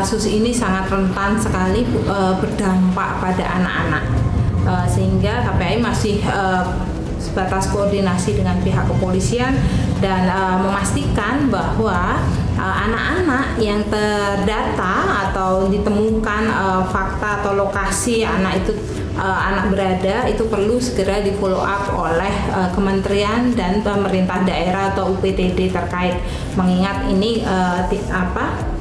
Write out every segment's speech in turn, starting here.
kasus ini sangat rentan sekali berdampak pada anak-anak, sehingga KPAI masih sebatas koordinasi dengan pihak kepolisian dan memastikan bahwa anak-anak yang terdata atau ditemukan fakta atau lokasi anak berada itu perlu segera di follow up oleh kementerian dan pemerintah daerah atau UPTD terkait, mengingat ini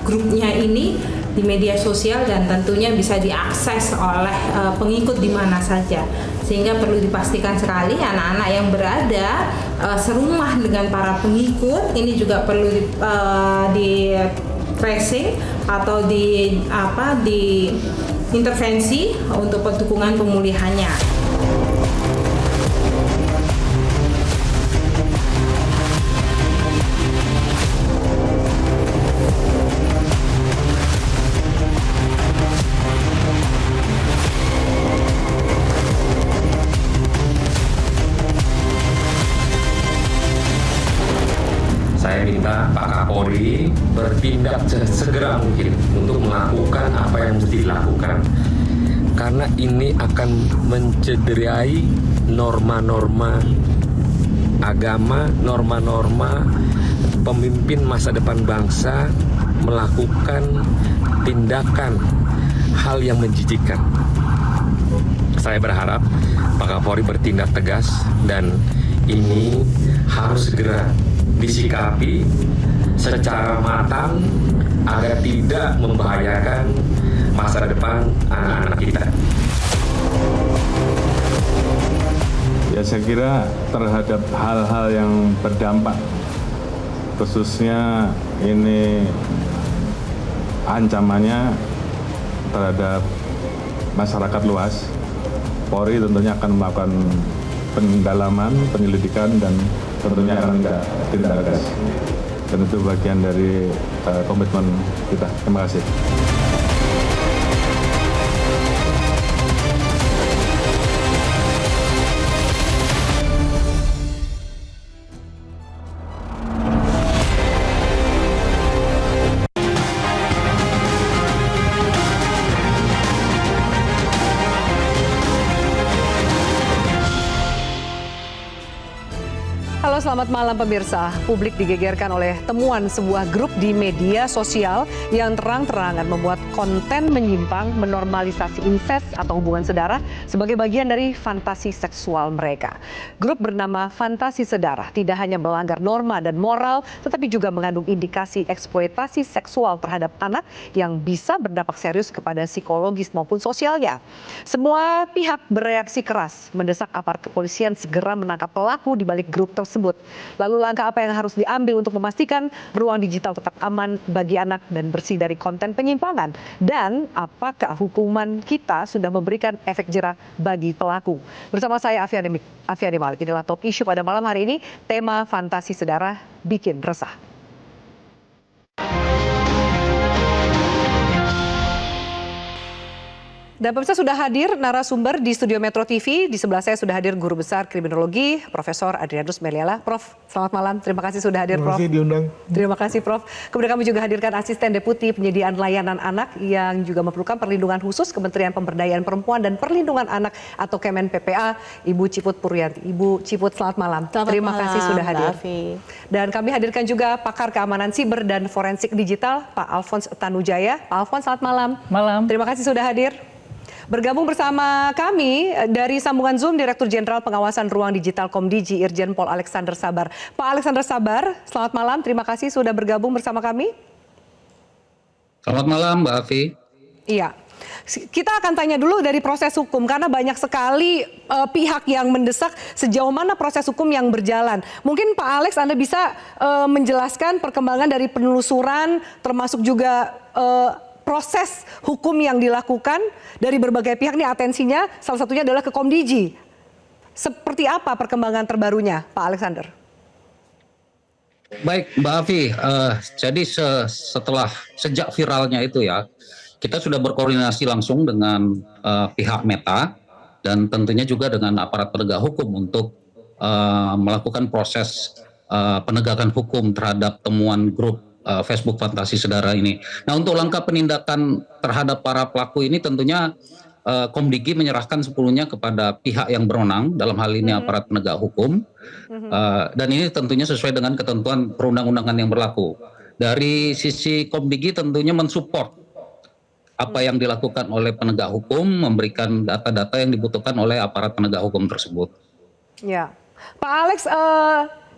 grupnya ini di media sosial dan tentunya bisa diakses oleh pengikut di mana saja, sehingga perlu dipastikan sekali anak-anak yang berada serumah dengan para pengikut ini juga perlu di tracing atau di intervensi untuk dukungan pemulihannya. Saya minta Pak Kapolri bertindak sesegera mungkin untuk melakukan apa yang mesti dilakukan, karena ini akan mencederai norma-norma agama, norma-norma pemimpin masa depan bangsa melakukan tindakan hal yang menjijikkan. Saya berharap Pak Kapolri bertindak tegas dan ini harus segera disikapi secara matang agar tidak membahayakan masa depan anak-anak kita. Ya, saya kira terhadap hal-hal yang berdampak, khususnya ini ancamannya terhadap masyarakat luas, Polri tentunya akan melakukan pendalaman, penyelidikan, dan tentunya akan tindak tegas. Dan itu bagian dari komitmen kita. Terima kasih. Halo, selamat malam pemirsa. Publik digegerkan oleh temuan sebuah grup di media sosial yang terang-terangan membuat konten menyimpang menormalisasi insest atau hubungan sedara sebagai bagian dari fantasi seksual mereka. Grup bernama Fantasi Sedara tidak hanya melanggar norma dan moral, tetapi juga mengandung indikasi eksploitasi seksual terhadap anak yang bisa berdampak serius kepada psikologis maupun sosialnya. Semua pihak bereaksi keras, mendesak aparat kepolisian segera menangkap pelaku di balik grup tersebut. Lalu langkah apa yang harus diambil untuk memastikan ruang digital tetap aman bagi anak dan bersih dari konten penyimpangan? Dan apakah hukuman kita sudah memberikan efek jera bagi pelaku? Bersama saya Afiani Malik, inilah top issue pada malam hari ini, tema Fantasi Sedara bikin resah. Dan pemirsa, sudah hadir narasumber di studio Metro TV. Di sebelah saya sudah hadir Guru Besar Kriminologi, Profesor Adrianus Meliala. Prof, selamat malam. Terima kasih sudah hadir, Prof. Terima kasih diundang. Terima kasih, Prof. Kemudian kami juga hadirkan Asisten Deputi Penyediaan Layanan Anak yang juga memerlukan perlindungan khusus Kementerian Pemberdayaan Perempuan dan Perlindungan Anak atau Kemen PPA, Ibu Ciput Puryanti. Ibu Ciput, selamat malam. Terima kasih sudah hadir. Dan kami hadirkan juga Pakar Keamanan Siber dan Forensik Digital, Pak Alphonse Tanujaya. Pak Alphonse, selamat malam. Malam. Terima kasih sudah hadir. Bergabung bersama kami dari sambungan Zoom Direktur Jenderal Pengawasan Ruang Digital Komdiji Irjen Pol Alexander Sabar. Pak Alexander Sabar, selamat malam. Terima kasih sudah bergabung bersama kami. Selamat malam, Mbak Afi. Iya. Kita akan tanya dulu dari proses hukum, karena banyak sekali pihak yang mendesak sejauh mana proses hukum yang berjalan. Mungkin Pak Alex, Anda bisa menjelaskan perkembangan dari penelusuran, termasuk juga proses hukum yang dilakukan dari berbagai pihak. Nih atensinya salah satunya adalah ke Komdiji. Seperti apa perkembangan terbarunya, Pak Alexander? Baik, Mbak Afi. Jadi sejak viralnya itu ya, kita sudah berkoordinasi langsung dengan pihak Meta dan tentunya juga dengan aparat penegak hukum untuk melakukan proses penegakan hukum terhadap temuan grup Facebook Fantasi Sedara ini. Nah, untuk langkah penindakan terhadap para pelaku ini tentunya Komdigi menyerahkan sepenuhnya kepada pihak yang berwenang, dalam hal ini aparat penegak hukum, dan ini tentunya sesuai dengan ketentuan perundang-undangan yang berlaku. Dari sisi Komdigi tentunya mensupport apa yang dilakukan oleh penegak hukum, memberikan data-data yang dibutuhkan oleh aparat penegak hukum tersebut. Ya, Pak Alex,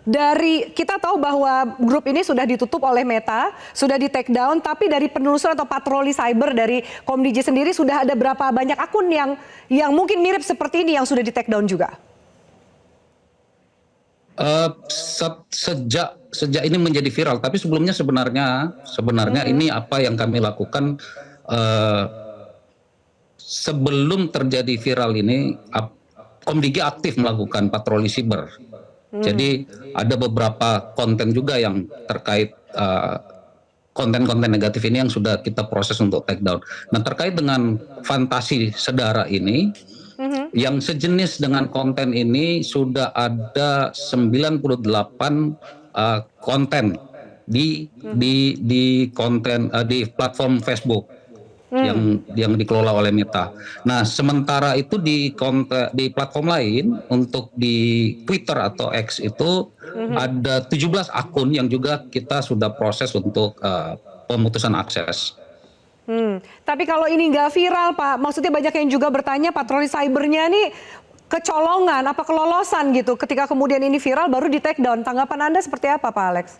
dari kita tahu bahwa grup ini sudah ditutup oleh Meta, sudah di take down, tapi dari penelusuran atau patroli cyber dari Komdigi sendiri sudah ada berapa banyak akun yang mungkin mirip seperti ini yang sudah di take down juga? Sejak ini menjadi viral, tapi sebelumnya sebenarnya ini apa yang kami lakukan sebelum terjadi viral ini, Komdigi aktif melakukan patroli cyber. Jadi ada beberapa konten juga yang terkait konten-konten negatif ini yang sudah kita proses untuk take down. Nah, terkait dengan Fantasi Sedara ini, yang sejenis dengan konten ini sudah ada 98 konten di platform Facebook yang dikelola oleh Meta. Nah, sementara itu di platform lain, untuk di Twitter atau X itu ada 17 akun yang juga kita sudah proses untuk pemutusan akses. Tapi kalau ini nggak viral, Pak, maksudnya banyak yang juga bertanya patroli cybernya nih kecolongan, apa kelolosan gitu. Ketika kemudian ini viral baru di take down. Tanggapan Anda seperti apa, Pak Alex?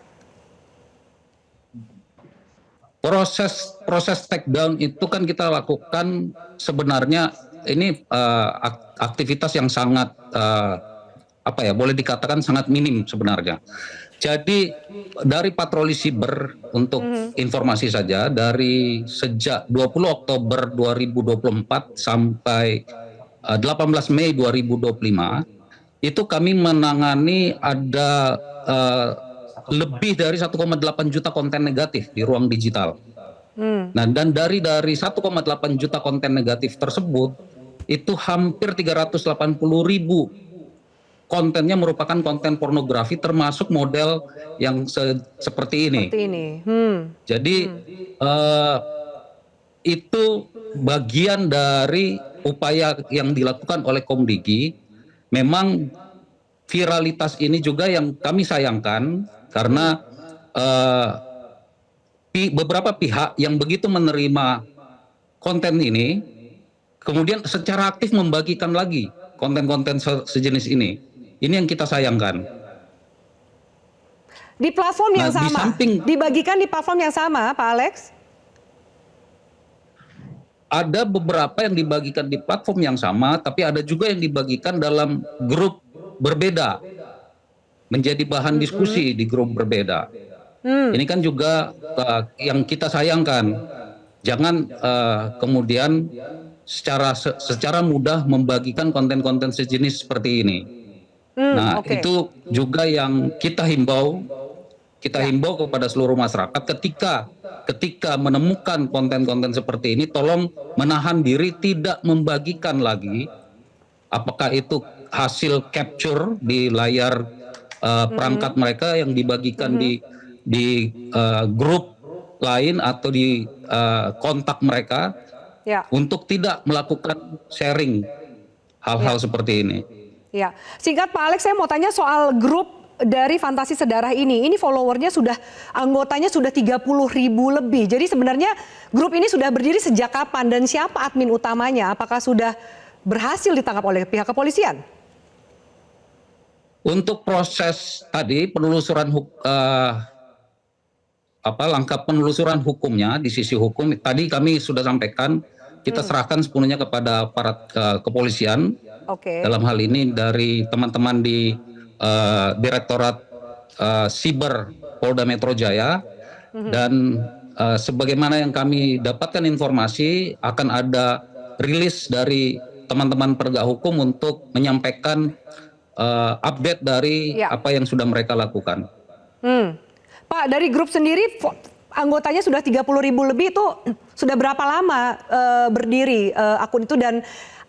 Proses take down itu kan kita lakukan sebenarnya ini aktivitas yang sangat boleh dikatakan sangat minim sebenarnya. Jadi dari patroli siber, untuk informasi saja, dari sejak 20 Oktober 2024 sampai 18 Mei 2025 itu kami menangani ada lebih dari 1,8 juta konten negatif di ruang digital. Nah, dan dari 1,8 juta konten negatif tersebut, itu hampir 380.000 kontennya merupakan konten pornografi, termasuk model yang seperti ini. Jadi itu bagian dari upaya yang dilakukan oleh Komdigi. Memang viralitas ini juga yang kami sayangkan, karena beberapa pihak yang begitu menerima konten ini kemudian secara aktif membagikan lagi konten-konten sejenis ini. Ini yang kita sayangkan. Di platform yang sama, dibagikan di platform yang sama, Pak Alex? Ada beberapa yang dibagikan di platform yang sama, tapi ada juga yang dibagikan dalam grup berbeda, menjadi bahan diskusi di grup berbeda. Ini kan juga yang kita sayangkan. Jangan kemudian secara mudah membagikan konten-konten sejenis seperti ini. Itu juga yang kita himbau kepada seluruh masyarakat, ketika menemukan konten-konten seperti ini, tolong menahan diri, tidak membagikan lagi, apakah itu hasil capture di layar perangkat mereka yang dibagikan di grup lain atau di kontak mereka, untuk tidak melakukan sharing hal-hal seperti ini. Ya, singkat Pak Alex, saya mau tanya soal grup dari Fantasi Sedara ini. Ini followernya anggotanya sudah 30.000 lebih. Jadi sebenarnya grup ini sudah berdiri sejak kapan dan siapa admin utamanya? Apakah sudah berhasil ditangkap oleh pihak kepolisian? Untuk proses tadi penelusuran langkah penelusuran hukumnya di sisi hukum tadi kami sudah sampaikan, kita serahkan sepenuhnya kepada aparat kepolisian. Dalam hal ini dari teman-teman di Direktorat Siber Polda Metro Jaya, dan sebagaimana yang kami dapatkan informasi akan ada rilis dari teman-teman penegak hukum untuk menyampaikan update dari apa yang sudah mereka lakukan. Pak, dari grup sendiri anggotanya sudah 30.000 lebih, itu sudah berapa lama berdiri akun itu, dan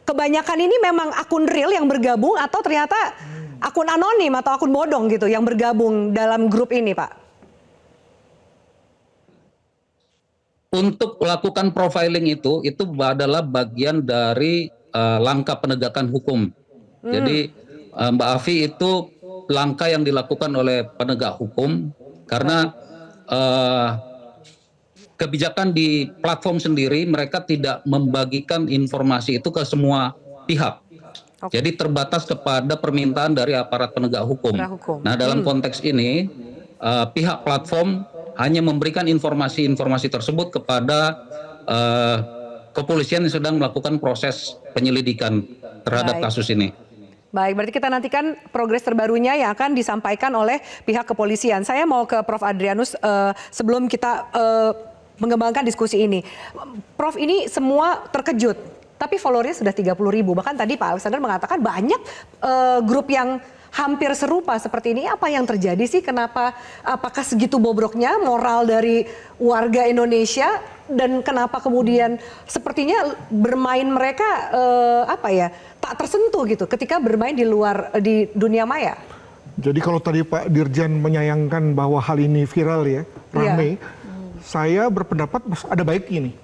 kebanyakan ini memang akun real yang bergabung atau ternyata akun anonim atau akun bodong gitu yang bergabung dalam grup ini, Pak? untuk melakukan profiling itu adalah bagian dari langkah penegakan hukum. Jadi Mbak Afi, itu langkah yang dilakukan oleh penegak hukum karena kebijakan di platform sendiri mereka tidak membagikan informasi itu ke semua pihak. Jadi terbatas kepada permintaan dari aparat penegak hukum. Nah, dalam konteks ini pihak platform hanya memberikan informasi-informasi tersebut kepada kepolisian yang sedang melakukan proses penyelidikan terhadap kasus ini. Baik, berarti kita nantikan progres terbarunya yang akan disampaikan oleh pihak kepolisian. Saya mau ke Prof. Adrianus sebelum kita mengembangkan diskusi ini. Prof, ini semua terkejut, tapi followernya sudah 30.000. Bahkan tadi Pak Alexander mengatakan banyak grup yang hampir serupa seperti ini. Apa yang terjadi sih? Kenapa? Apakah segitu bobroknya moral dari warga Indonesia? Dan kenapa kemudian sepertinya bermain mereka tak tersentuh gitu ketika bermain di dunia maya? Jadi kalau tadi Pak Dirjen menyayangkan bahwa hal ini viral ya, ramai. Saya berpendapat ada baiknya nih.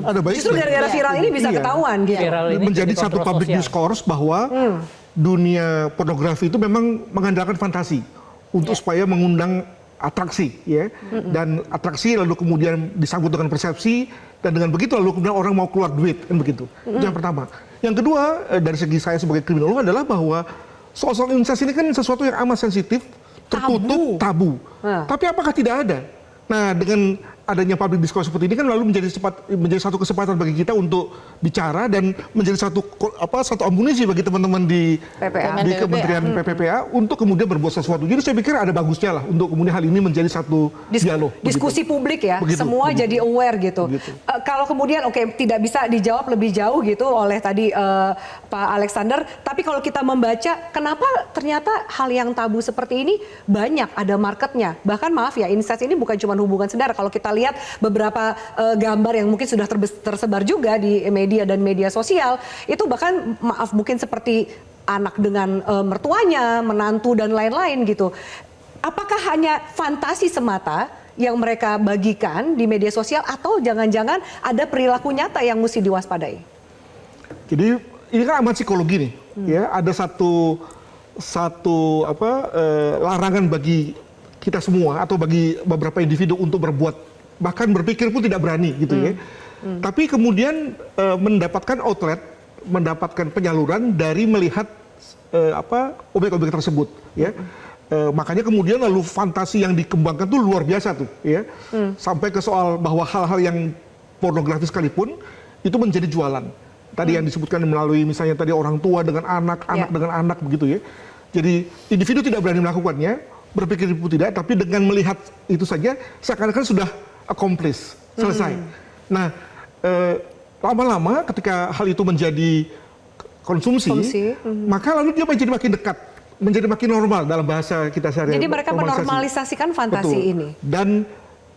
Ada baiknya. Justru gara-gara viral ini bisa ketahuan gitu. Menjadi satu public discourse bahwa dunia pornografi itu memang mengandalkan fantasi untuk supaya mengundang atraksi ya. Dan atraksi lalu kemudian disambut dengan persepsi dan dengan begitu lalu kemudian orang mau keluar duit kan begitu. Itu yang pertama. Yang kedua dari segi saya sebagai kriminolog adalah bahwa soal incest ini kan sesuatu yang amat sensitif, tertutup, tabu. Tapi apakah tidak ada? Nah, dengan adanya public discourse seperti ini kan lalu menjadi satu kesempatan bagi kita untuk bicara dan menjadi satu amunisi bagi teman-teman di Kementerian PPPA untuk kemudian berbuat sesuatu. Jadi saya pikir ada bagusnya lah untuk kemudian hal ini menjadi satu dialog. Diskusi publik ya, semua jadi aware gitu. Kalau kemudian tidak bisa dijawab lebih jauh gitu oleh tadi Pak Alexander, tapi kalau kita membaca kenapa ternyata hal yang tabu seperti ini banyak ada marketnya. Bahkan maaf ya, incest ini bukan cuma hubungan saudara. Kalau kita lihat beberapa gambar yang mungkin sudah tersebar juga di media dan media sosial, itu bahkan maaf mungkin seperti anak dengan mertuanya, menantu dan lain-lain gitu. Apakah hanya fantasi semata yang mereka bagikan di media sosial atau jangan-jangan ada perilaku nyata yang mesti diwaspadai? Jadi ini kan amat psikologi nih, ya ada satu larangan bagi kita semua atau bagi beberapa individu untuk berbuat, bahkan berpikir pun tidak berani gitu ya. Tapi kemudian mendapatkan outlet, mendapatkan penyaluran dari melihat objek-objek tersebut ya. Makanya kemudian lalu fantasi yang dikembangkan tuh luar biasa tuh ya. Sampai ke soal bahwa hal-hal yang pornografi sekalipun itu menjadi jualan. Tadi yang disebutkan melalui misalnya tadi orang tua dengan anak, anak dengan anak begitu ya. Jadi individu tidak berani melakukannya, berpikir itu tidak, tapi dengan melihat itu saja seakan-akan sudah accomplish, selesai. Nah, lama-lama ketika hal itu menjadi konsumsi. Maka lalu dia menjadi makin dekat, menjadi makin normal dalam bahasa kita sehari-hari. Jadi mereka menormalisasikan fantasi ini. Dan,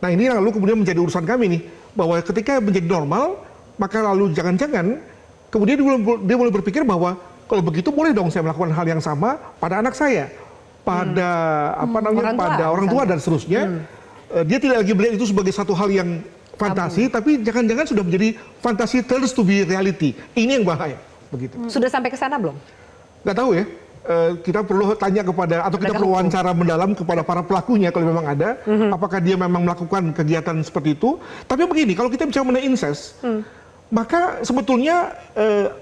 nah ini lalu kemudian menjadi urusan kami nih, bahwa ketika menjadi normal, maka lalu jangan-jangan kemudian dia mulai berpikir bahwa kalau begitu boleh dong saya melakukan hal yang sama pada anak saya, pada pada orang tua dan seterusnya. Dia tidak lagi melihat itu sebagai satu hal yang fantasi, tapi jangan-jangan sudah menjadi fantasi turns to be reality. Ini yang bahaya, begitu. Sudah sampai ke sana belum? Nggak tahu ya. Kita perlu tanya kepada atau kita perlu wawancara mendalam kepada para pelakunya kalau memang ada, apakah dia memang melakukan kegiatan seperti itu. Tapi begini, kalau kita bicara mengenai incest, maka sebetulnya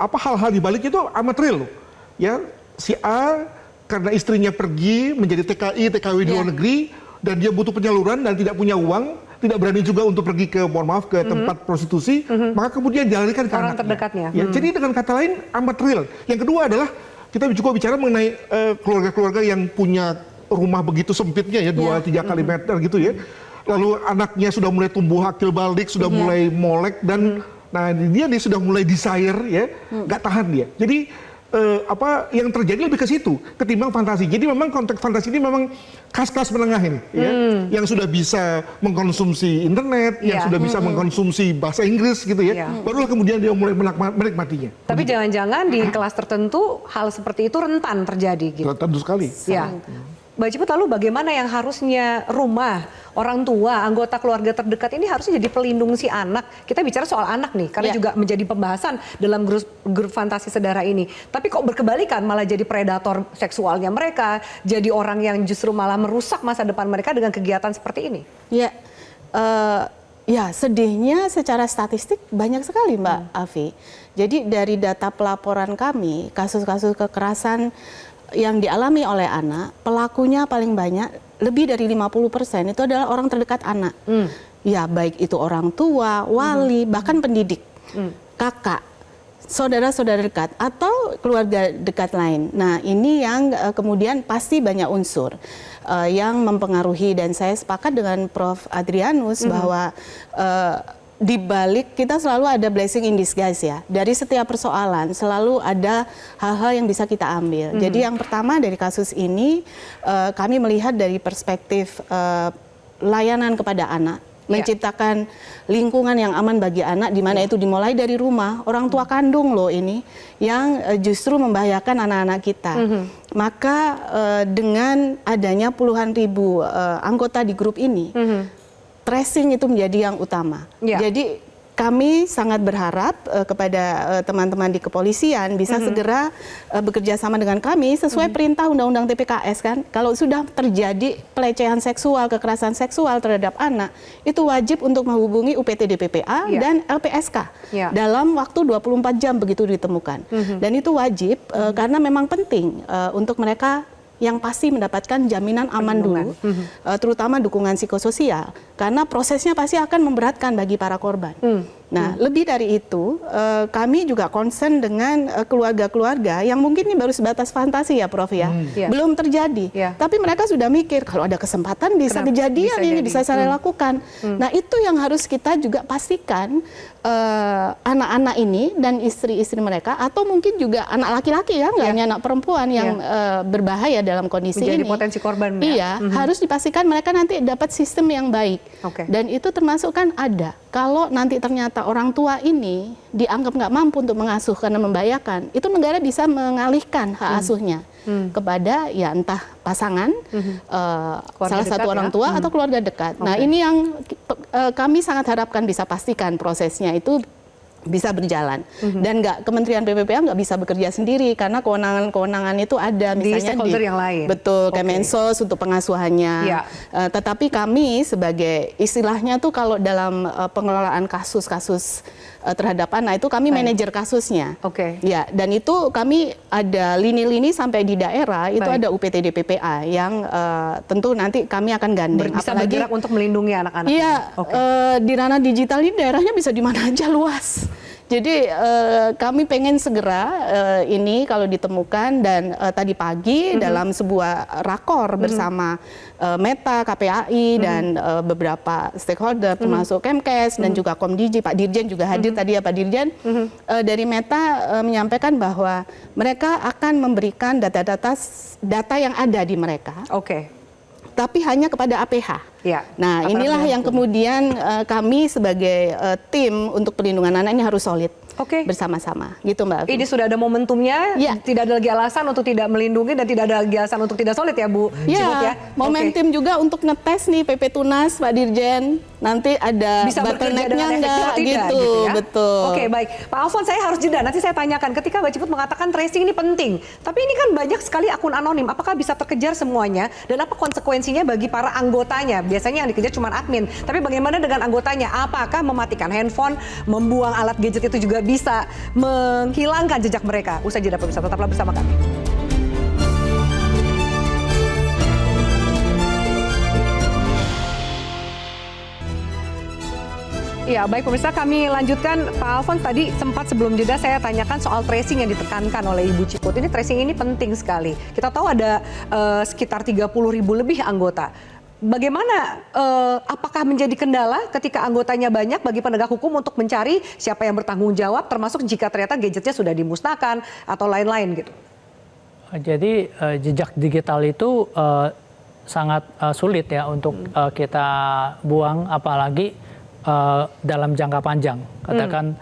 hal-hal di balik itu amat real loh. Ya, si A karena istrinya pergi menjadi TKW di luar negeri dan dia butuh penyaluran dan tidak punya uang, tidak berani juga untuk pergi ke ke tempat prostitusi, maka kemudian dialihkan ke orang terdekatnya. Ya, jadi dengan kata lain amat real. Yang kedua adalah kita juga bicara mengenai keluarga-keluarga yang punya rumah begitu sempitnya ya 2-3 kali meter gitu ya. Lalu anaknya sudah mulai tumbuh akil balik, sudah mulai molek dan nah dia sudah mulai desire ya, nggak tahan dia. Jadi yang terjadi lebih ke situ ketimbang fantasi. Jadi memang konteks fantasi ini memang kelas menengah ini, ya, yang sudah bisa mengkonsumsi internet, yang sudah bisa mengkonsumsi bahasa Inggris gitu ya, barulah kemudian dia mulai menikmatinya. Tapi jangan-jangan di kelas tertentu hal seperti itu rentan terjadi gitu. Tentu sekali. Ya. Mbak Ciput, lalu bagaimana yang harusnya rumah, orang tua, anggota keluarga terdekat ini harusnya jadi pelindung si anak? Kita bicara soal anak nih, karena juga menjadi pembahasan dalam grup fantasi sedara ini. Tapi kok berkebalikan, malah jadi predator seksualnya mereka, jadi orang yang justru malah merusak masa depan mereka dengan kegiatan seperti ini? Ya, ya sedihnya secara statistik banyak sekali Mbak Afi. Jadi dari data pelaporan kami, kasus-kasus kekerasan yang dialami oleh anak, pelakunya paling banyak, lebih dari 50% itu adalah orang terdekat anak. Ya, baik itu orang tua, wali, bahkan pendidik, kakak, saudara-saudara dekat, atau keluarga dekat lain. Nah, ini yang kemudian pasti banyak unsur yang mempengaruhi, dan saya sepakat dengan Prof. Adrianus bahwa di balik kita selalu ada blessing in disguise ya. Dari setiap persoalan selalu ada hal-hal yang bisa kita ambil. Jadi yang pertama dari kasus ini kami melihat dari perspektif layanan kepada anak, menciptakan lingkungan yang aman bagi anak, di mana itu dimulai dari rumah, orang tua kandung loh ini yang justru membahayakan anak-anak kita. Maka dengan adanya puluhan ribu anggota di grup ini, tracing itu menjadi yang utama. Jadi kami sangat berharap kepada teman-teman di kepolisian bisa segera bekerja sama dengan kami sesuai perintah Undang-Undang TPKS kan. Kalau sudah terjadi pelecehan seksual, kekerasan seksual terhadap anak, itu wajib untuk menghubungi UPT DPPA dan LPSK dalam waktu 24 jam begitu ditemukan. Dan itu wajib karena memang penting untuk mereka yang pasti mendapatkan jaminan aman dulu, terutama dukungan psikososial, karena prosesnya pasti akan memberatkan bagi para korban. Nah, lebih dari itu, kami juga concern dengan keluarga-keluarga yang mungkin ini baru sebatas fantasi ya, Prof ya, belum terjadi. Tapi mereka sudah mikir kalau ada kesempatan bisa kejadian ini bisa saya lakukan. Nah, itu yang harus kita juga pastikan anak-anak ini dan istri-istri mereka, atau mungkin juga anak laki-laki ya, nggak hanya anak perempuan yang berbahaya dalam kondisi menjadi ini. Potensi korban. Iya, harus dipastikan mereka nanti dapat sistem yang baik. Dan itu termasuk kan ada. Kalau nanti ternyata orang tua ini dianggap nggak mampu untuk mengasuh karena membahayakan, itu negara bisa mengalihkan hak asuhnya kepada ya entah pasangan, salah satu orang tua atau keluarga dekat. Nah, ini yang kami sangat harapkan bisa pastikan prosesnya itu bisa berjalan, dan Kementerian PPPA nggak bisa bekerja sendiri karena kewenangan-kewenangan itu ada misalnya di yang lain. Betul, Kemensos untuk pengasuhannya. Tetapi kami sebagai istilahnya tuh kalau dalam pengelolaan kasus-kasus terhadap anak itu kami manajer kasusnya. Ya, dan itu kami ada lini-lini sampai di daerah itu ada UPT DPPA yang tentu nanti kami akan gandeng. Bisa bergerak untuk melindungi anak-anak. Iya, di ranah digital ini daerahnya bisa di mana aja luas. Jadi kami pengen segera ini kalau ditemukan, dan tadi pagi dalam sebuah rakor bersama Meta, KPAI dan beberapa stakeholder termasuk Kemkes dan juga Komdiji, Pak Dirjen juga hadir tadi ya Pak Dirjen, dari Meta menyampaikan bahwa mereka akan memberikan data yang ada di mereka. Tapi hanya kepada APH. Nah, inilah yang kemudian kami sebagai tim untuk perlindungan anak ini harus solid bersama-sama, gitu Mbak Afi. Ini sudah ada momentumnya, tidak ada lagi alasan untuk tidak melindungi dan tidak ada lagi alasan untuk tidak solid ya Bu Ciput ya. Momentum juga untuk ngetes nih PP Tunas, Pak Dirjen, nanti ada bottleneck-nya enggak gitu ya? Betul. Baik. Pak Alfon, saya harus jeda, nanti saya tanyakan ketika Mbak Ciput mengatakan tracing ini penting, tapi ini kan banyak sekali akun anonim, apakah bisa terkejar semuanya dan apa konsekuensinya bagi para anggotanya? Biasanya yang dikejar cuma admin, tapi bagaimana dengan anggotanya? Apakah mematikan handphone, membuang alat gadget itu juga bisa menghilangkan jejak mereka? Usai jeda pemirsa, tetaplah bersama kami. Ya, baik pemirsa, kami lanjutkan. Pak Alfons, tadi sempat sebelum jeda saya tanyakan soal tracing yang ditekankan oleh Ibu Ciput. Ini tracing ini penting sekali. Kita tahu ada sekitar 30.000 lebih anggota. Bagaimana, apakah menjadi kendala ketika anggotanya banyak bagi penegak hukum untuk mencari siapa yang bertanggung jawab, termasuk jika ternyata gadgetnya sudah dimusnahkan atau lain-lain gitu? Jadi jejak digital itu sangat sulit ya untuk kita buang, apalagi dalam jangka panjang. Katakan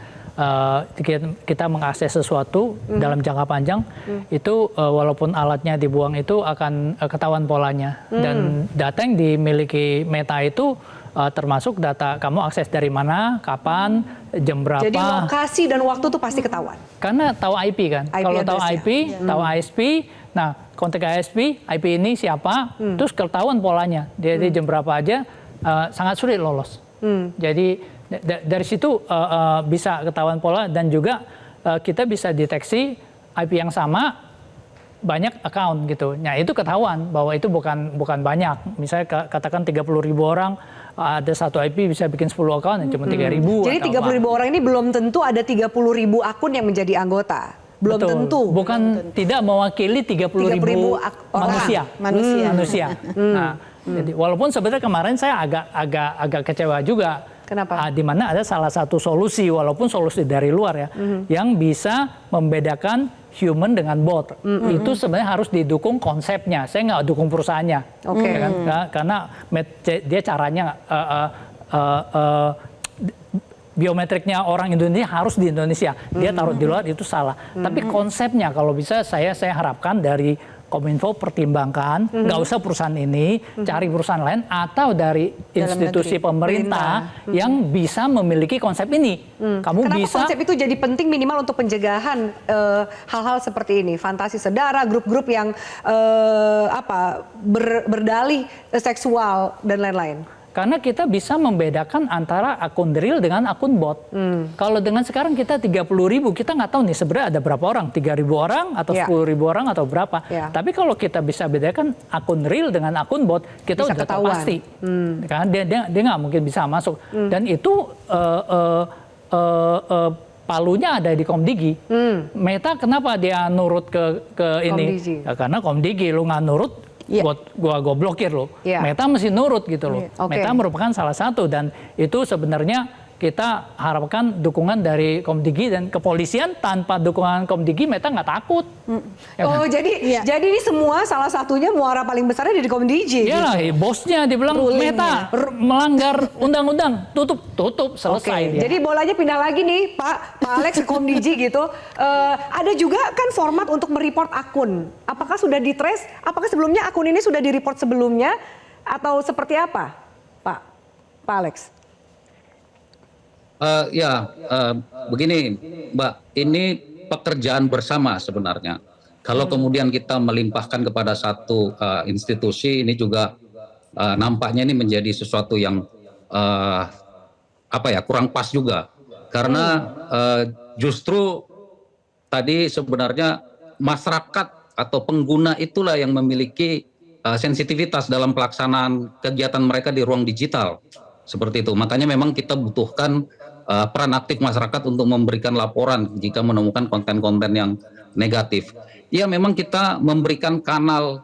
kita mengakses sesuatu dalam jangka panjang, itu walaupun alatnya dibuang itu akan ketahuan polanya. Dan data yang dimiliki Meta itu termasuk data kamu akses dari mana, kapan, jam berapa. Jadi lokasi dan waktu tuh pasti ketahuan. Karena tahu IP kan. Kalau tahu IP, tahu ISP, nah kontak ISP, IP ini siapa, terus ketahuan polanya. Jadi jam berapa aja, sangat sulit lolos. Jadi dari situ bisa ketahuan pola, dan juga kita bisa deteksi IP yang sama banyak account gitu. Nah itu ketahuan bahwa itu bukan banyak. Misalnya katakan 30.000 orang, ada satu IP bisa bikin 10 account, cuma 3.000. Jadi 30.000 orang ini belum tentu ada 30.000 akun yang menjadi anggota. Belum Betul. tentu. Bukan tidak mewakili 30.000 manusia. Nah, jadi walaupun sebenarnya kemarin saya agak kecewa juga. Kenapa? Di mana ada salah satu solusi, walaupun solusi dari luar ya, yang bisa membedakan human dengan bot. Itu sebenarnya harus didukung konsepnya. Saya nggak dukung perusahaannya. Oke. Ya kan? Karena dia caranya biometriknya orang Indonesia harus di Indonesia. Dia taruh di luar itu salah. Tapi konsepnya kalau bisa saya harapkan dari Kominfo pertimbangkan, nggak usah perusahaan ini, cari perusahaan lain atau dari institusi pemerintah yang bisa memiliki konsep ini. Kamu Kenapa bisa. konsep itu jadi penting minimal untuk pencegahan hal-hal seperti ini, fantasi sedara, grup-grup yang berdalih seksual dan lain-lain. Karena kita bisa membedakan antara akun real dengan akun bot. Kalau dengan sekarang kita 30.000, kita nggak tahu nih sebenarnya ada berapa orang, 3.000 orang atau 10.000 orang atau berapa. Tapi kalau kita bisa bedakan akun real dengan akun bot, kita bisa udah tahu ketahuan. pasti. Karena dia nggak mungkin bisa masuk. Dan itu palunya ada di Komdigi. Meta kenapa dia nurut ke ini? Ya, karena Komdigi lu nggak nurut, buat gua blokir lo. Meta mesti nurut gitu loh. Meta merupakan salah satu, dan itu sebenarnya kita harapkan dukungan dari Komdigi dan kepolisian. Tanpa dukungan Komdigi Meta nggak takut. Ya kan? Jadi ini semua salah satunya muara paling besarnya dari Komdigi. Iyalah, bosnya dibilang Meta melanggar undang-undang, tutup selesai. Dia. Jadi bolanya pindah lagi nih Pak Alex ke Komdigi gitu. Ada juga kan format untuk mereport akun. Apakah sudah ditrace? Apakah sebelumnya akun ini sudah direport sebelumnya atau seperti apa, Pak Alex? Begini Mbak, ini pekerjaan bersama sebenarnya. Kalau kemudian kita melimpahkan kepada satu institusi, ini juga nampaknya ini menjadi sesuatu yang kurang pas juga. Karena justru tadi sebenarnya masyarakat atau pengguna itulah yang memiliki sensitivitas dalam pelaksanaan kegiatan mereka di ruang digital. Seperti itu. Makanya memang kita butuhkan peran aktif masyarakat untuk memberikan laporan jika menemukan konten-konten yang negatif. Ya memang kita memberikan kanal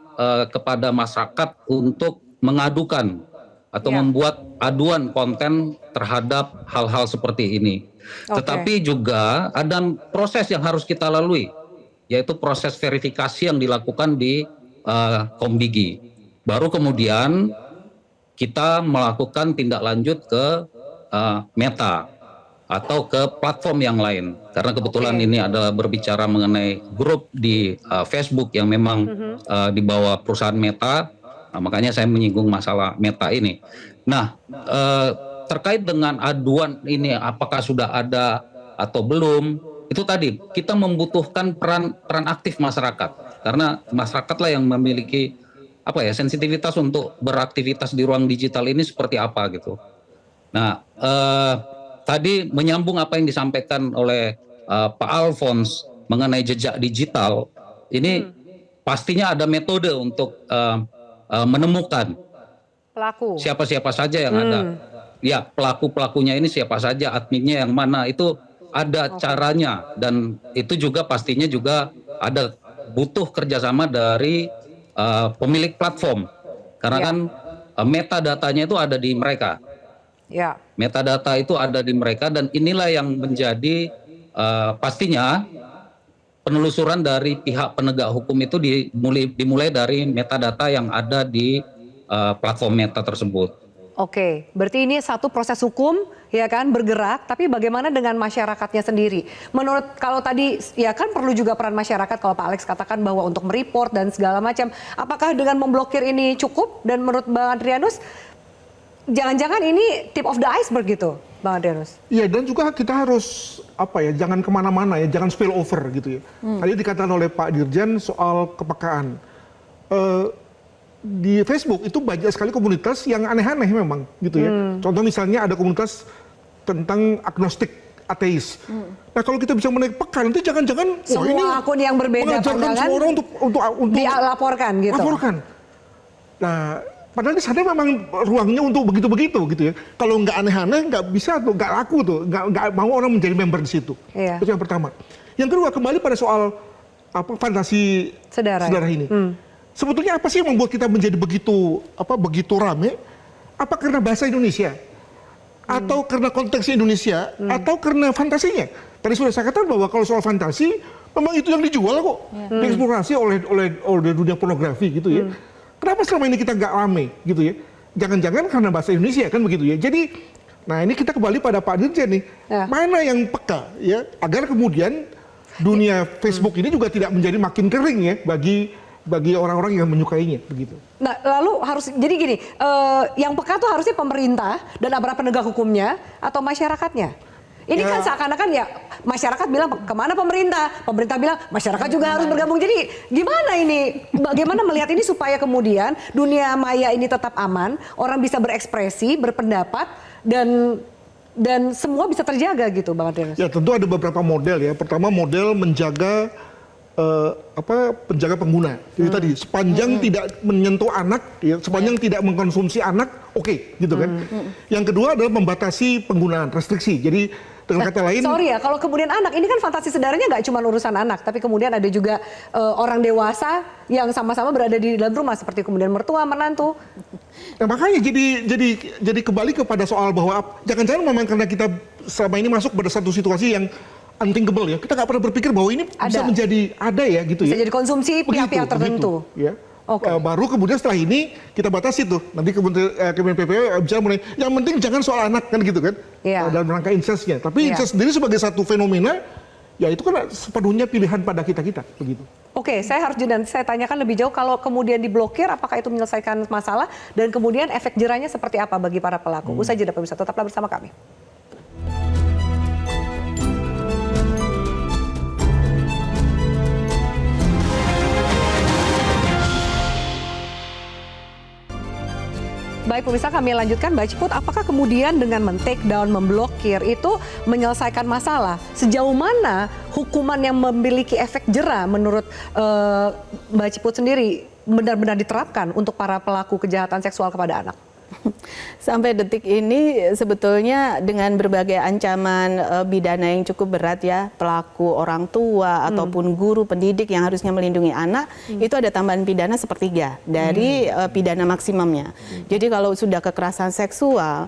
kepada masyarakat untuk mengadukan atau membuat aduan konten terhadap hal-hal seperti ini. Tetapi juga ada proses yang harus kita lalui, yaitu proses verifikasi yang dilakukan di Komdigi. Baru kemudian kita melakukan tindak lanjut ke Meta atau ke platform yang lain. Karena kebetulan ini adalah berbicara mengenai grup di Facebook yang memang di bawah perusahaan Meta. Makanya saya menyinggung masalah Meta ini. Nah, terkait dengan aduan ini apakah sudah ada atau belum, itu tadi kita membutuhkan peran aktif masyarakat. Karena masyarakatlah yang memiliki sensitivitas untuk beraktivitas di ruang digital ini seperti apa gitu. Nah, tadi menyambung apa yang disampaikan oleh Pak Alphonse mengenai jejak digital, ini pastinya ada metode untuk menemukan pelaku. Siapa-siapa saja yang ada. Ya, pelaku-pelakunya ini siapa saja, adminnya yang mana, itu ada caranya. Dan itu juga pastinya juga ada butuh kerjasama dari pemilik platform. Karena kan metadatanya itu ada di mereka. Metadata itu ada di mereka, dan inilah yang menjadi pastinya penelusuran dari pihak penegak hukum itu dimulai dari metadata yang ada di platform Meta tersebut. Oke, berarti ini satu proses hukum ya kan bergerak, tapi bagaimana dengan masyarakatnya sendiri? Menurut kalau tadi ya kan perlu juga peran masyarakat kalau Pak Alex katakan bahwa untuk mereport dan segala macam. Apakah dengan memblokir ini cukup? Dan menurut Bang Adrianus, jangan-jangan ini tip of the iceberg gitu, Bang Adrianus? Iya, dan juga kita harus jangan kemana-mana ya, jangan spill over gitu ya. Tadi dikatakan oleh Pak Dirjen soal kepekaan. Di Facebook itu banyak sekali komunitas yang aneh-aneh memang gitu ya. Contoh misalnya ada komunitas tentang agnostik, ateis. Nah kalau kita bisa menaik peka, nanti jangan-jangan semua akun yang berbeda pandangan semua orang untuk dilaporkan gitu. Laporkan. Nah padahal di sana memang ruangnya untuk begitu-begitu gitu ya. Kalau nggak aneh-aneh nggak bisa tuh, nggak laku tuh, nggak mau orang menjadi member di situ. Iya. Itu yang pertama. Yang kedua kembali pada soal fantasi saudara ini. Sebetulnya apa sih yang membuat kita menjadi begitu rame? Apa karena bahasa Indonesia? Atau karena konteks Indonesia? Atau karena fantasinya? Tadi sudah saya katakan bahwa kalau soal fantasi, memang itu yang dijual kok, dieksplorasi oleh dunia pornografi gitu ya. Kenapa selama ini kita nggak rame gitu ya? Jangan-jangan karena bahasa Indonesia kan begitu ya. Jadi, nah ini kita kembali pada Pak Dirjen nih, mana yang peka ya, agar kemudian dunia Facebook ini juga tidak menjadi makin kering ya bagi orang-orang yang menyukainya begitu. Nah, lalu harus jadi gini, yang peka tuh harusnya pemerintah dan aparat penegak hukumnya atau masyarakatnya. Ini kan seakan-akan ya masyarakat bilang kemana pemerintah bilang masyarakat juga harus bergabung. Jadi gimana ini? Bagaimana melihat ini supaya kemudian dunia maya ini tetap aman, orang bisa berekspresi, berpendapat dan semua bisa terjaga gitu, Bang Adrianus? Ya tentu ada beberapa model ya. Pertama model menjaga penjaga pengguna. Jadi tadi sepanjang tidak menyentuh anak, ya, sepanjang tidak mengkonsumsi anak, oke, gitu kan. Yang kedua adalah membatasi penggunaan, restriksi. Jadi dengan kata lain, sorry ya, kalau kemudian anak ini kan fantasi sederhananya nggak cuma urusan anak, tapi kemudian ada juga orang dewasa yang sama-sama berada di dalam rumah seperti kemudian mertua, menantu. Nah, makanya jadi kembali kepada soal bahwa jangan-jangan memang karena kita selama ini masuk pada satu situasi yang unthinkable ya, kita nggak pernah berpikir bahwa ini bisa menjadi ada ya gitu ya. Bisa jadi konsumsi pihak-pihak tertentu. Ya. Baru kemudian setelah ini kita batasi tuh, nanti Kementerian PPW bicara mengenai yang penting jangan soal anak kan gitu kan, dalam rangka incestnya. Tapi incest sendiri sebagai satu fenomena, ya itu kan sepenuhnya pilihan pada kita begitu. Oke, saya harus nanti saya tanyakan lebih jauh kalau kemudian diblokir, apakah itu menyelesaikan masalah dan kemudian efek jerahnya seperti apa bagi para pelaku. Usai jeda pemirsa, tetaplah bersama kami. Baik pemirsa, kami lanjutkan. Mbak Ciput, apakah kemudian dengan men-take down, memblokir itu menyelesaikan masalah? Sejauh mana hukuman yang memiliki efek jera menurut Mbak Ciput sendiri benar-benar diterapkan untuk para pelaku kejahatan seksual kepada anak? Sampai detik ini sebetulnya dengan berbagai ancaman pidana yang cukup berat ya, pelaku orang tua ataupun guru pendidik yang harusnya melindungi anak, itu ada tambahan pidana sepertiga dari pidana maksimumnya. Jadi kalau sudah kekerasan seksual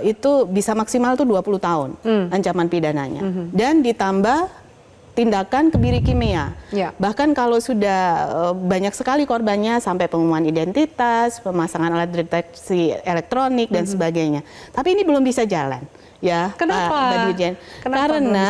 itu bisa maksimal tuh 20 tahun ancaman pidananya. Dan ditambah tindakan kebiri kimia. Bahkan kalau sudah banyak sekali korbannya sampai pengumuman identitas, pemasangan alat deteksi elektronik dan sebagainya. Tapi ini belum bisa jalan. Ya, kenapa? Mbak Dirjen. Karena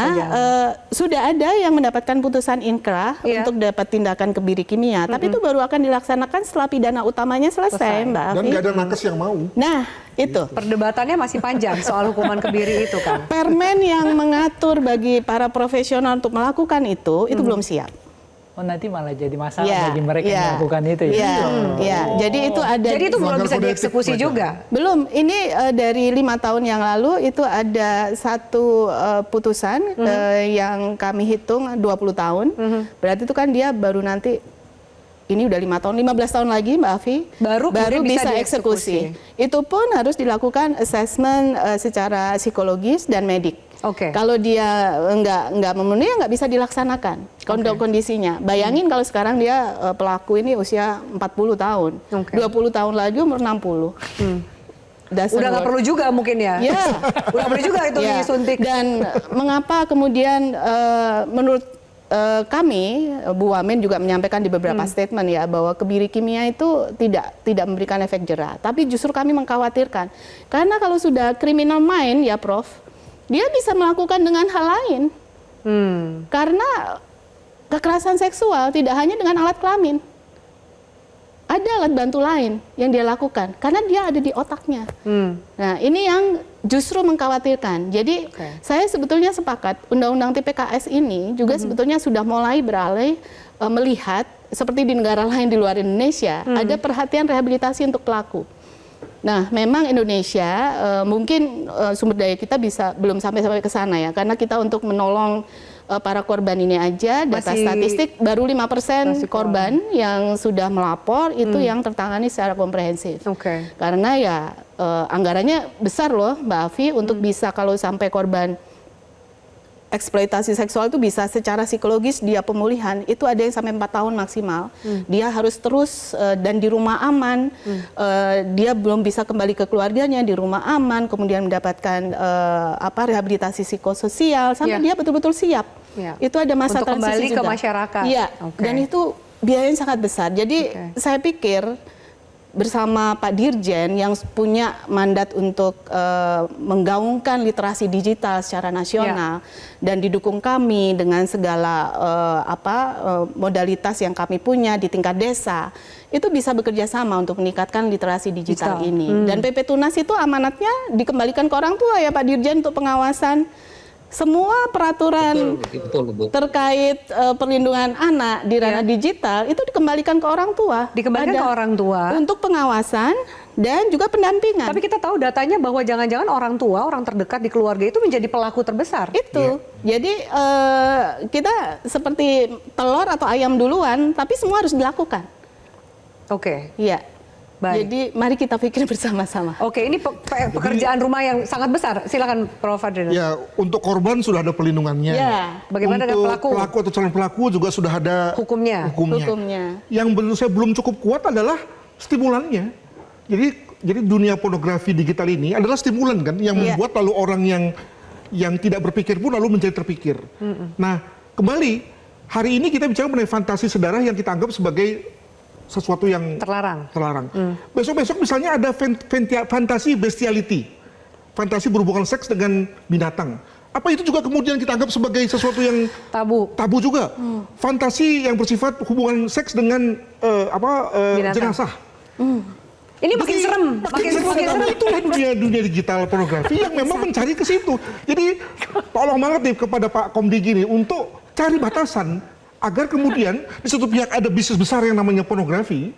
sudah ada yang mendapatkan putusan inkrah untuk dapat tindakan kebiri kimia, tapi itu baru akan dilaksanakan setelah pidana utamanya selesai, Mbak Afi. Dan nggak ada nakes yang mau. Nah, itu. Perdebatannya masih panjang soal hukuman kebiri itu kan. Permen yang mengatur bagi para profesional untuk melakukan itu belum siap. Oh, nanti malah jadi masalah bagi mereka yang melakukan itu ya? Jadi itu ada. Jadi itu belum bisa dieksekusi juga? Belum. Ini dari 5 tahun yang lalu itu ada satu putusan yang kami hitung 20 tahun. Berarti itu kan dia baru nanti, ini udah 5 tahun, 15 tahun lagi Mbak Afi, baru bisa eksekusi. Itu pun harus dilakukan assessment secara psikologis dan medik. Kalau dia nggak memenuhi, nggak bisa dilaksanakan kondisinya. Bayangin kalau sekarang dia pelaku ini usia 40 tahun, 20 tahun lagi umur 60. Udah nggak perlu juga mungkin ya? Udah perlu juga itu disuntik. Dan mengapa kemudian menurut kami, Bu Wamen juga menyampaikan di beberapa statement ya bahwa kebiri kimia itu tidak memberikan efek jera, tapi justru kami mengkhawatirkan karena kalau sudah criminal mind ya Prof, dia bisa melakukan dengan hal lain, karena kekerasan seksual tidak hanya dengan alat kelamin, ada alat bantu lain yang dia lakukan karena dia ada di otaknya. Nah ini yang justru mengkhawatirkan. Jadi saya sebetulnya sepakat Undang-Undang TPKS ini juga sebetulnya sudah mulai beralih melihat seperti di negara lain di luar Indonesia ada perhatian rehabilitasi untuk pelaku. Nah memang Indonesia mungkin sumber daya kita belum sampai ke sana ya karena kita untuk menolong para korban ini aja data statistik baru 5% korban yang sudah melapor itu yang tertangani secara komprehensif. Karena ya anggarannya besar loh Mbak Afi untuk bisa kalau sampai korban eksploitasi seksual itu bisa secara psikologis dia pemulihan itu ada yang sampai 4 tahun maksimal. Dia harus terus dan di rumah aman, dia belum bisa kembali ke keluarganya di rumah aman, kemudian mendapatkan rehabilitasi psikososial sampai dia betul-betul siap. Itu ada masa untuk transisi kembali juga. ke masyarakat. Iya, dan itu biayanya sangat besar. Jadi saya pikir bersama Pak Dirjen yang punya mandat untuk menggaungkan literasi digital secara nasional dan didukung kami dengan segala modalitas yang kami punya di tingkat desa, itu bisa bekerja sama untuk meningkatkan literasi digital ini. Dan PP Tunas itu amanatnya dikembalikan ke orang tua ya Pak Dirjen untuk pengawasan. Semua peraturan terkait perlindungan anak di ranah digital itu dikembalikan ke orang tua. Dikembalikan ke orang tua untuk pengawasan dan juga pendampingan. Tapi kita tahu datanya bahwa jangan-jangan orang tua, orang terdekat di keluarga itu menjadi pelaku terbesar. Itu. Jadi kita seperti telur atau ayam duluan, tapi semua harus dilakukan. Iya. Baik. Jadi mari kita pikir bersama-sama. Oke, ini pekerjaan rumah yang sangat besar. Silakan Prof. Adrianus. Ya, untuk korban sudah ada pelindungannya. Ya. Bagaimana dengan pelaku? Pelaku atau calon pelaku juga sudah ada hukumnya. Yang menurut saya belum cukup kuat adalah stimulannya. Jadi dunia pornografi digital ini adalah stimulan kan yang membuat lalu orang yang tidak berpikir pun lalu menjadi terpikir. Nah, kembali hari ini kita bicara mengenai fantasi sedarah yang kita anggap sebagai sesuatu yang terlarang. Besok-besok misalnya ada fantasi bestiality, fantasi berhubungan seks dengan binatang. Apa itu juga kemudian kita anggap sebagai sesuatu yang tabu juga. Fantasi yang bersifat hubungan seks dengan jenazah. Ini makin serem, makin serem. Itulah dunia digital pornografi yang memang mencari ke situ. Jadi tolong banget nih kepada Pak Komdi gini untuk cari batasan agar kemudian di satu pihak ada bisnis besar yang namanya pornografi,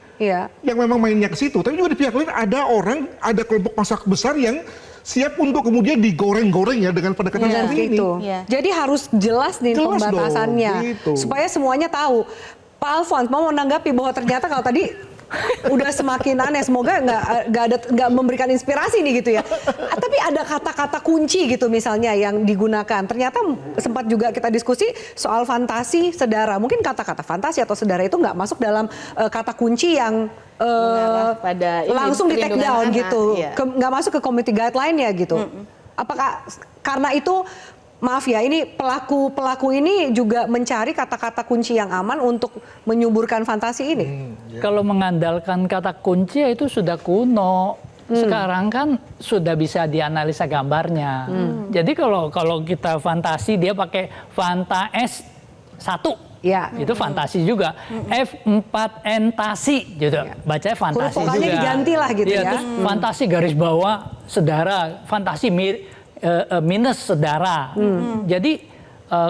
yang memang mainnya ke situ, tapi juga di pihak lain ada kelompok massa besar yang siap untuk kemudian digoreng-goreng ya dengan pendekatan seperti ini. Jadi harus jelas nih pembatasannya, supaya semuanya tahu. Pak Alfons mau menanggapi bahwa ternyata kalau tadi udah semakin aneh, semoga nggak memberikan inspirasi nih gitu ya. Tapi ada kata-kata kunci gitu misalnya yang digunakan. Ternyata sempat juga kita diskusi soal fantasi sedara. Mungkin kata-kata fantasi atau sedara itu nggak masuk dalam kata kunci yang pada langsung di take down gitu, nggak masuk ke community guideline ya gitu. Apakah karena itu? Maaf ya, ini pelaku ini juga mencari kata-kata kunci yang aman untuk menyuburkan fantasi ini. Kalau mengandalkan kata kunci itu sudah kuno. Sekarang kan sudah bisa dianalisa gambarnya. Jadi kalau kita fantasi dia pakai Fanta S1. Itu fantasi juga. F4-entasi gitu. Bacanya fantasi juga. Vokalnya diganti lah gitu ya. Terus fantasi garis bawah sedara, fantasi minus sedara. Jadi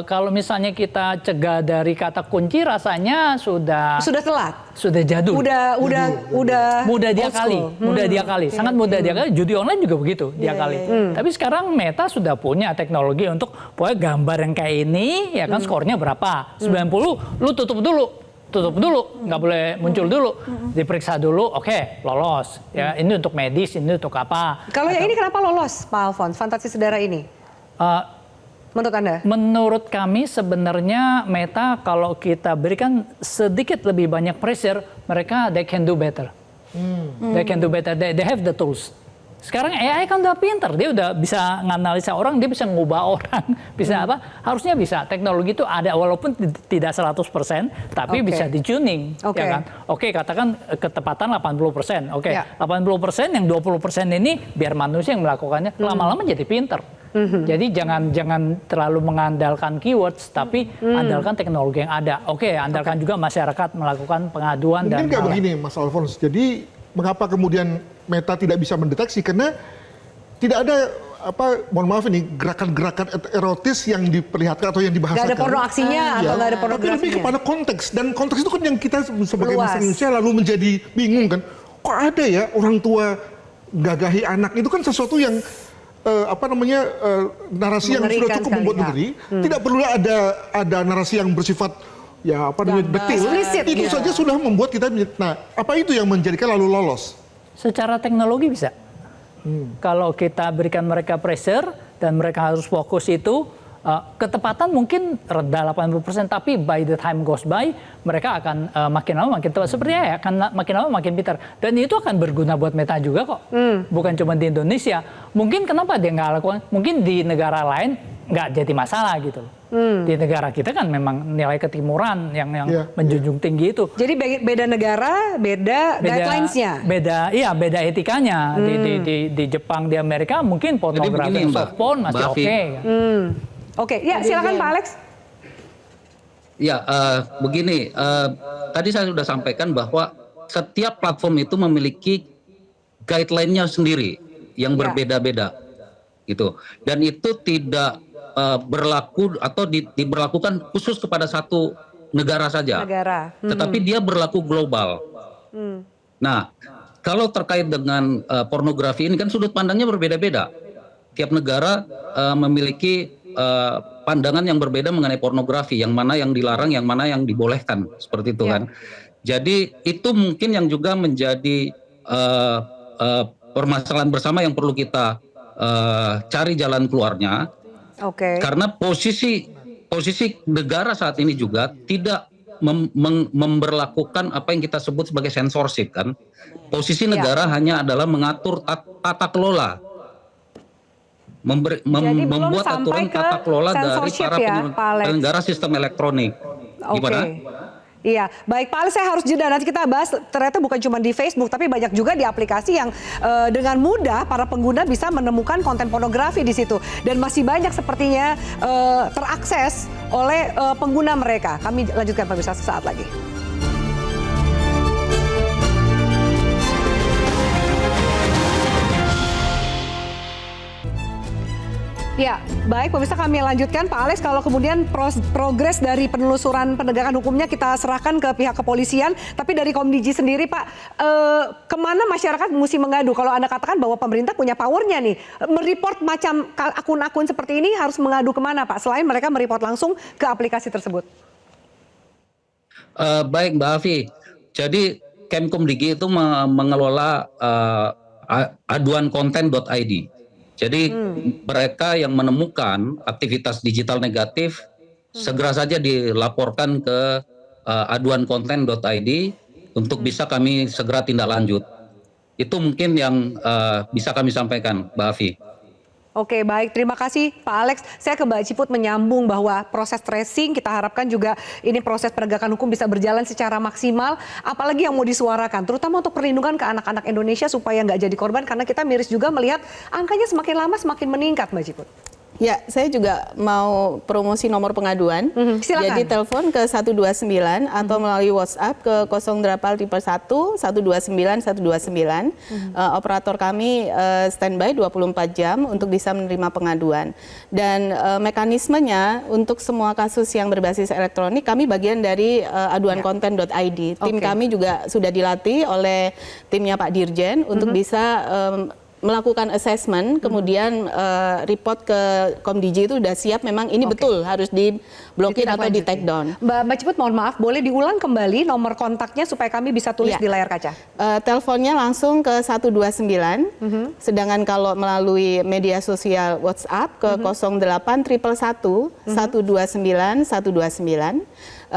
kalau misalnya kita cegah dari kata kunci rasanya sudah telat, sudah jadul, udah mudah diakali, sangat mudah diakali. Judi online juga begitu diakali. Tapi sekarang Meta sudah punya teknologi untuk pokoknya gambar yang kayak ini ya kan skornya berapa 90, lu tutup dulu, nggak boleh muncul dulu, diperiksa dulu, oke, lolos. Ya ini untuk medis, ini untuk apa? Kalau yang ini kenapa lolos, Pak Alfons? Fantasi sedara ini? Menurut Anda? Menurut kami sebenarnya Meta kalau kita berikan sedikit lebih banyak pressure, mereka they can do better. They can do better. They have the tools. Sekarang AI kan udah pinter, dia udah bisa nganalisa orang, dia bisa ngubah orang, bisa apa? Harusnya bisa. Teknologi itu ada walaupun tidak 100%, tapi bisa di-tuning, ya kan? Oke, katakan ketepatan 80%. Oke, 80% yang 20% ini biar manusia yang melakukannya, lama-lama jadi pinter. Jadi jangan terlalu mengandalkan keywords, tapi andalkan teknologi yang ada. Oke, andalkan juga masyarakat melakukan pengaduan. Mungkin kayak begini, Mas Alphonse. Jadi mengapa kemudian Meta tidak bisa mendeteksi? Karena tidak ada mohon maaf ini gerakan-gerakan erotis yang diperlihatkan atau yang dibahasakan. Nggak ada porno aksinya atau nggak ada pornografinya. Tapi lebih kepada konteks, dan konteks itu kan yang kita sebagai masyarakat Indonesia lalu menjadi bingung kan. Kok ada ya orang tua gagahi anak, itu kan sesuatu yang narasi yang sudah cukup membuat ngeri. Tidak perlu ada narasi yang bersifat detail. Itu saja sudah membuat kita. Nah, apa itu yang menjadikan lalu lolos? Secara teknologi bisa. Kalau kita berikan mereka pressure dan mereka harus fokus itu, ketepatan mungkin reda 80%, tapi by the time goes by, mereka akan makin lama makin tepat. Sepertinya akan makin lama makin pintar. Dan itu akan berguna buat Meta juga kok. Bukan cuma di Indonesia. Mungkin kenapa dia nggak lakukan? Mungkin di negara lain nggak jadi masalah gitu. Di negara kita kan memang nilai ketimuran yang menjunjung tinggi itu. Jadi beda negara, beda guidelines-nya. Beda etikanya. Di Jepang, di Amerika mungkin fotografi soft porn masih oke. Oke, ya silakan Pak Alex. Ya, begini. Tadi saya sudah sampaikan bahwa setiap platform itu memiliki guideline-nya sendiri yang berbeda-beda, gitu. Dan itu tidak berlaku atau diberlakukan khusus kepada satu negara saja. Tetapi dia berlaku global. Nah, kalau terkait dengan pornografi ini kan sudut pandangnya berbeda-beda. Tiap negara memiliki pandangan yang berbeda mengenai pornografi, yang mana yang dilarang, yang mana yang dibolehkan, seperti itu kan. Jadi itu mungkin yang juga menjadi permasalahan bersama yang perlu kita cari jalan keluarnya. Karena posisi negara saat ini juga tidak memberlakukan apa yang kita sebut sebagai censorship kan. Posisi negara hanya adalah mengatur tata kelola. Membuat aturan tata kelola dari para penyelenggara sistem elektronik. Gimana? Iya, baik Pak Alex, saya harus jeda, nanti kita bahas ternyata bukan cuma di Facebook, tapi banyak juga di aplikasi yang dengan mudah para pengguna bisa menemukan konten pornografi di situ. Dan masih banyak sepertinya terakses oleh pengguna mereka. Kami lanjutkan pemirsa sesaat lagi. Ya, baik pemirsa, kami lanjutkan. Pak Alex, kalau kemudian progres dari penelusuran penegakan hukumnya kita serahkan ke pihak kepolisian, tapi dari Komdiji sendiri Pak, kemana masyarakat mesti mengadu? Kalau Anda katakan bahwa pemerintah punya powernya nih, mereport macam akun-akun seperti ini harus mengadu kemana Pak, selain mereka mereport langsung ke aplikasi tersebut? Baik Mbak Afi, jadi Kemkomdigi itu mengelola aduankonten.id. Jadi mereka yang menemukan aktivitas digital negatif segera saja dilaporkan ke aduankonten.id untuk bisa kami segera tindak lanjut. Itu mungkin yang bisa kami sampaikan, Mbak Afi. Oke, baik. Terima kasih Pak Alex. Saya ke Mbak Ciput menyambung bahwa proses tracing kita harapkan juga ini proses penegakan hukum bisa berjalan secara maksimal. Apalagi yang mau disuarakan, terutama untuk perlindungan ke anak-anak Indonesia supaya nggak jadi korban. Karena kita miris juga melihat angkanya semakin lama semakin meningkat, Mbak Ciput. Ya, saya juga mau promosi nomor pengaduan. Silakan. Jadi telepon ke 129 atau melalui WhatsApp ke 0811 129 129. Operator kami standby 24 jam untuk bisa menerima pengaduan. Dan mekanismenya untuk semua kasus yang berbasis elektronik, kami bagian dari aduankonten.id. Tim kami juga sudah dilatih oleh timnya Pak Dirjen untuk bisa melakukan assessment, kemudian report ke Komdiji itu sudah siap, memang ini betul harus diblokir atau di take down. Mbak Ciput, mohon maaf, boleh diulang kembali nomor kontaknya supaya kami bisa tulis di layar kaca? Teleponnya langsung ke 129, sedangkan kalau melalui media sosial WhatsApp ke 08 111 129 129.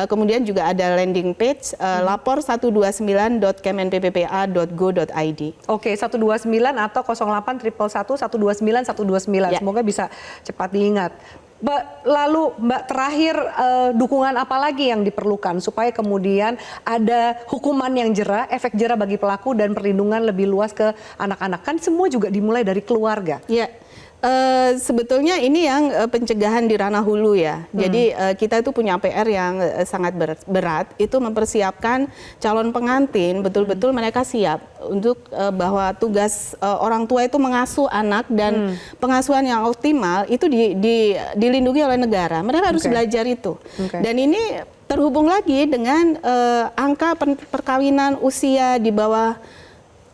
Kemudian juga ada landing page lapor129.kemenpppa.go.id. Oke, 129 atau 08 111 129 129. Ya. Semoga bisa cepat diingat. Lalu Mbak, terakhir dukungan apa lagi yang diperlukan supaya kemudian ada hukuman yang jera, efek jera bagi pelaku dan perlindungan lebih luas ke anak-anak? Kan semua juga dimulai dari keluarga. Ya, sebetulnya ini yang pencegahan di ranah hulu ya. Jadi kita itu punya PR yang sangat berat, itu mempersiapkan calon pengantin, betul-betul mereka siap untuk bahwa tugas orang tua itu mengasuh anak dan pengasuhan yang optimal itu dilindungi oleh negara. Mereka harus belajar itu. Dan ini terhubung lagi dengan angka perkawinan usia di bawah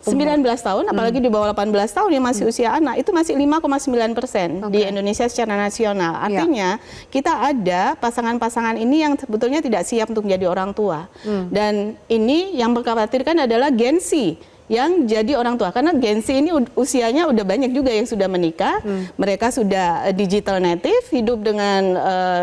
19 tahun, apalagi di bawah 18 tahun yang masih usia anak, itu masih 5,9% di Indonesia secara nasional. Artinya kita ada pasangan-pasangan ini yang sebetulnya tidak siap untuk menjadi orang tua. Dan ini yang mengkhawatirkan adalah Gen Z yang jadi orang tua. Karena Gen Z ini usianya udah banyak juga yang sudah menikah, mereka sudah digital native, hidup dengan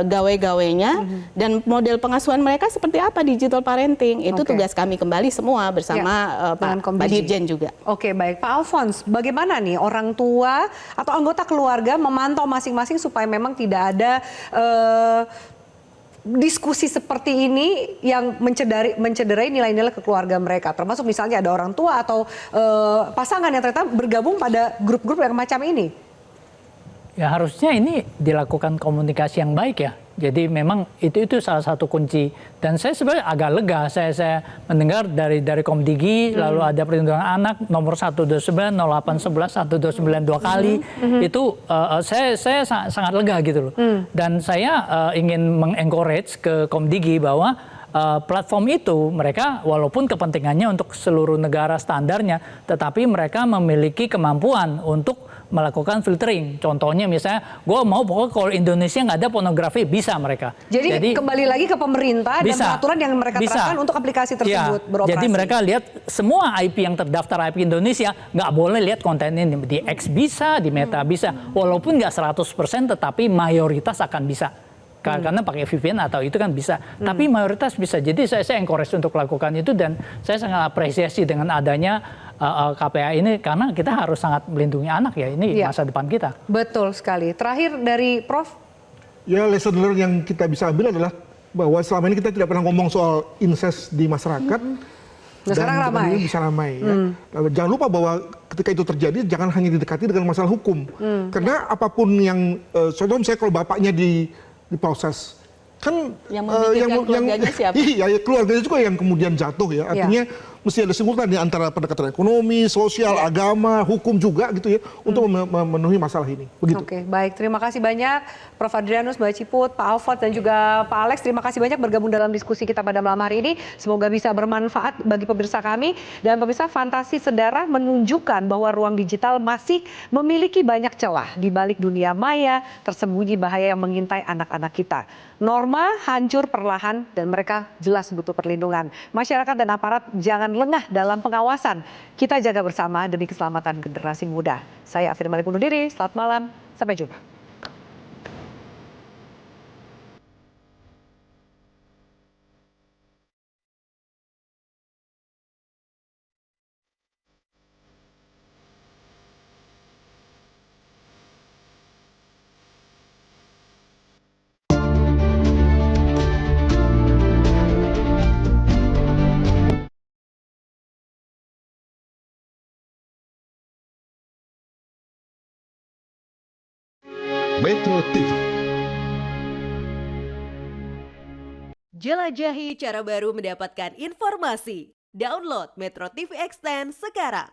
gawe-gawenya, dan model pengasuhan mereka seperti apa digital parenting. Itu tugas kami kembali semua bersama Pak Dirjen juga. Oke, baik. Pak Alphonse, bagaimana nih orang tua atau anggota keluarga memantau masing-masing supaya memang tidak ada diskusi seperti ini yang mencederai nilai-nilai keluarga mereka, termasuk misalnya ada orang tua atau pasangan yang ternyata bergabung pada grup-grup yang macam ini? Ya harusnya ini dilakukan komunikasi yang baik ya. Jadi memang itu salah satu kunci. Dan saya sebenarnya agak lega. Saya mendengar dari Komdigi, lalu ada perlindungan anak nomor 129, 0811, 129 2 kali. Itu saya sangat lega gitu loh. Dan saya ingin mengencourage ke Komdigi bahwa platform itu mereka walaupun kepentingannya untuk seluruh negara standarnya, tetapi mereka memiliki kemampuan untuk melakukan filtering. Contohnya misalnya, gue mau pokoknya kalau Indonesia nggak ada pornografi, bisa mereka. Jadi kembali lagi ke pemerintah dan peraturan yang mereka terapkan untuk aplikasi tersebut beroperasi. Jadi mereka lihat semua IP yang terdaftar IP Indonesia, nggak boleh lihat konten ini. Di X bisa, di Meta bisa. Walaupun nggak 100%, tetapi mayoritas akan bisa. Karena pakai VPN atau itu kan bisa. Tapi mayoritas bisa. Jadi saya encourage untuk lakukan itu dan saya sangat apresiasi dengan adanya KPA ini karena kita harus sangat melindungi anak ya. Ini masa depan kita. Betul sekali. Terakhir dari Prof. Ya, lesson learn yang kita bisa ambil adalah bahwa selama ini kita tidak pernah ngomong soal incest di masyarakat. Dan sekarang ramai. Ini bisa ramai. Ya. Jangan lupa bahwa ketika itu terjadi jangan hanya didekati dengan masalah hukum. Karena apapun yang, contoh misalnya kalau bapaknya diproses, kan yang keluarganya siapa? Iya, keluarganya juga yang kemudian jatuh ya. Artinya mesti ada simultan di antara pendekatan ekonomi, sosial, agama, hukum juga gitu ya untuk memenuhi masalah ini. Begitu. Oke, baik. Terima kasih banyak Prof. Adrianus, Mbak Ciput, Pak Alphonse dan juga Pak Alex. Terima kasih banyak bergabung dalam diskusi kita pada malam hari ini. Semoga bisa bermanfaat bagi pemirsa kami. Dan pemirsa, Fantasi Sedara menunjukkan bahwa ruang digital masih memiliki banyak celah. Di balik dunia maya, tersembunyi bahaya yang mengintai anak-anak kita. Norma hancur perlahan dan mereka jelas butuh perlindungan. Masyarakat dan aparat jangan lengah dalam pengawasan. Kita jaga bersama demi keselamatan generasi muda. Saya Afir Malik undur diri. Selamat malam. Sampai jumpa. Metro TV. Jelajahi cara baru mendapatkan informasi. Download Metro TV Extend sekarang.